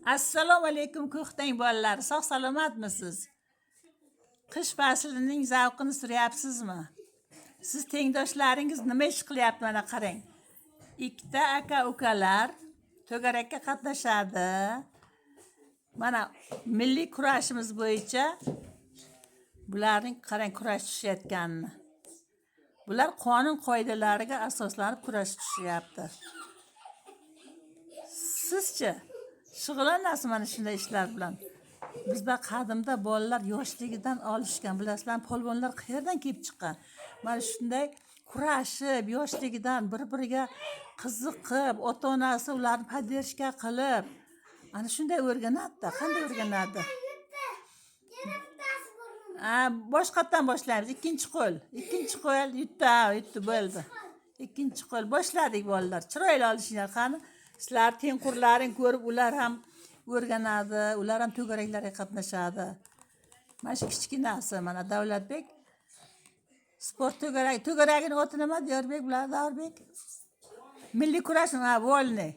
Assalomu alaykum ko'ktang bolalar. Sog' salomatmisiz? Qish faslining zavqini suryapsizmi? Siz tengdoshlaringiz nima ish qilyapti mana qarang. Ikkita aka-ukalar to'garakka qatnashadi. Mana milliy kurashimiz bo'yicha bularning qarang kurash tushayotganini. Bular qonun qoidalariga asoslanib kurash tushyapti. Sizchi shug'ullanasiz mana shunday ishlar bilan? Bizda qadimda bolalar yoshligidan olishgan, bilasizlar, polvonlar qayerdan kelib chiqqan? Mana shunday kurashib, yoshligidan bir-biriga qiziqib, ota-onasi ularni poddershka qilib, ana shunday o'rganadi. Qanday o'rganadi? Boshqatdan boshlaymiz. Ikkinchi qo'l yutdi bo'ldi. Ikkinchi qo'l boshladik bolalar. Chiroyli olishinglar qani. Sizlar tengqurlaring ko'rib ular ham o'rganadi, ular ham to'garaklarga qatnashadi. Mana shu kichkinasi mana Davlatbek sport to'garagining oti nima? Diyorbek bilan Davrbek. Milliy kurash volni.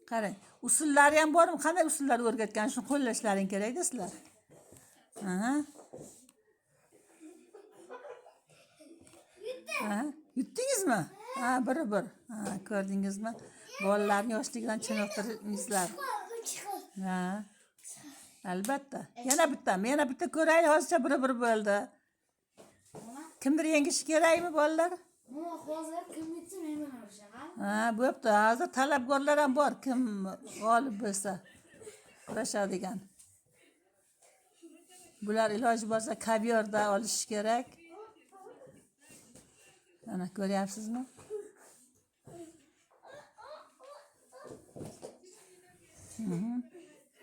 Qarang, usullari ham bormi? Qanday usullar o'rgatgan? Shuni qo'llashlaring kerak-da sizlar. Yutdingizmi? Bir. Ko'rdingizmi? Bolalarni yoshligidan chiniqtiringizlar. Albatta. Yana bitta ko'raylik, hozircha bir bo'ldi. Kimdir yengishi kerakmi bolalar? Hozir kim yutsa men bilan urushaman. Bo'pti. Hozir talabgorlar ham bor, kim g'olib bo'lsa kurashadigan. Bular iloji bo'lsa kaviyorda olish kerak. Mana ko'ryapsizmi?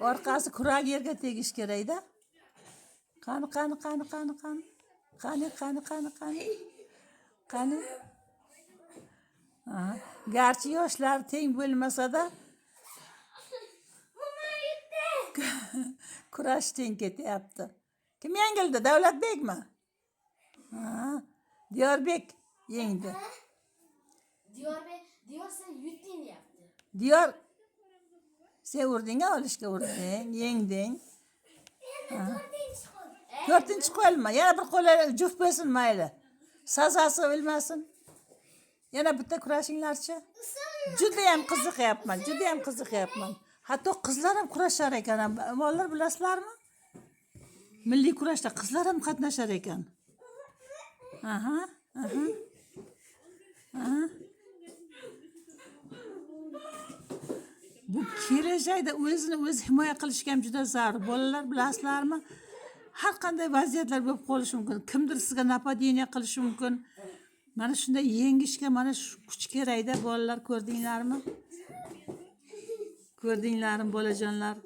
Orqasi kurak yerga tegish kerak-da. Qani. Garchi yoshlar teng bo'lmasa-da kurash teng ketyapti. Kim yengildi? Davlatbekmi? Diyorbek yengdi. Diyor sen yutding deyapti. Diyor sen urding, olishga urding, yengding. 4-chi qo'lmi? Yana bir qo'l juft bo'lsin mayli. Sazasi o'lmasin. Yana bitta kurashinglarchi. Juda ham qiziqyapman. Hatto qizlar ham kurashar ekan. Bolalar bilasizlarmi? Milliy kurashda qizlar ham qatnashar ekan. Bu kelajakda o'zini o'zi himoya qilishga ham juda zarur. Bolalar bilasizlarmi? Har qanday vaziyatlar bo'lib qolishi mumkin. Kimdir sizga napadeniya qilishi mumkin. Mana shunday yengishga mana shu kuch kerak-da bolalar, ko'rdinglarmi? Ko'rdinglarmi bolajonlar?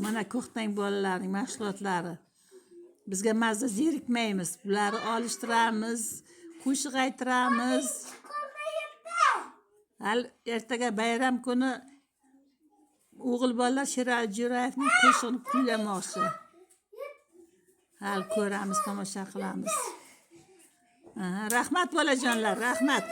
Mana ko'ktang bolalarning mashg'ulotlari. Bizga mazza zerikmaymiz. Bularni olishtiramiz, qo'shiq aytiramiz. Hal ertaga bayram kuni o'g'il bolalar Sherali Jo'rayevning qo'shig'ini kuylamoqchi. Hal ko'ramiz, tomosha qilamiz. Rahmat bolajonlar, rahmat.